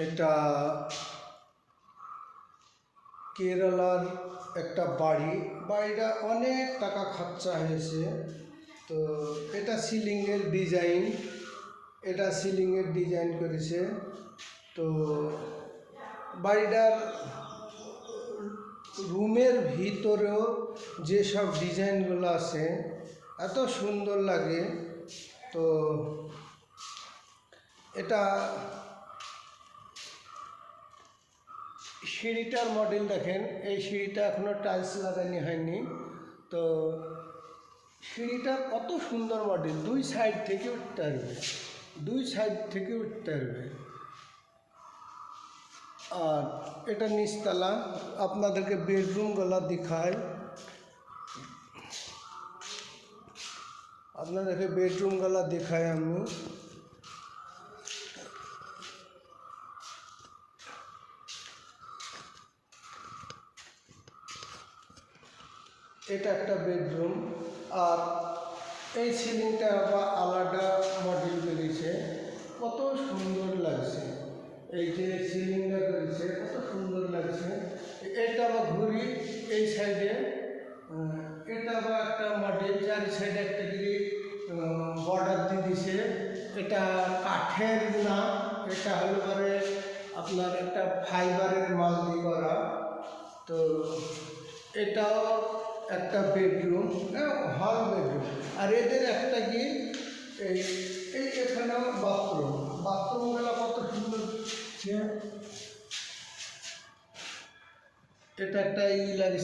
এটা কেরালার একটা বাড়িটা অনেক টাকা খরচা হয়েছে। তো এটা সিলিংয়ের ডিজাইন করেছে। তো বাড়িটার রুমের ভিতরেও যেসব ডিজাইনগুলো আছে এত সুন্দর লাগে। তো এটা সিঁড়িটার মডেল দেখেন, এই সিঁড়িটা এখনও টাইলস লাগানো হয়নি। তো সিঁড়িটা কত সুন্দর মডেল, দুই সাইড থেকে উঠতে পারবে। আর এটা নিচতলা। আপনাদেরকে বেডরুমগুলো দেখাই। আমি এটা একটা বেডরুম। আর এই সিলিংটা আবার আলাদা মডেল করেছে, কত সুন্দর লাগছে। এই যে সিলিংটা করেছে কত সুন্দর লাগছে। এটা আবার ঘুরি এই সাইডে, এটা আবার একটা মডেল, চারি সাইডে একটা করে বর্ডার দিয়ে দিছে। এটা কাঠের না, এটা হলো পরে আপনার একটা ফাইবারের মাল দিয়ে করা। তো এটাও একটা বেডরুম, হল বেডরুম। আর এদের একটা কি এখানেও বাথরুমগুলো কত সুন্দর। এটা একটা লাগছে।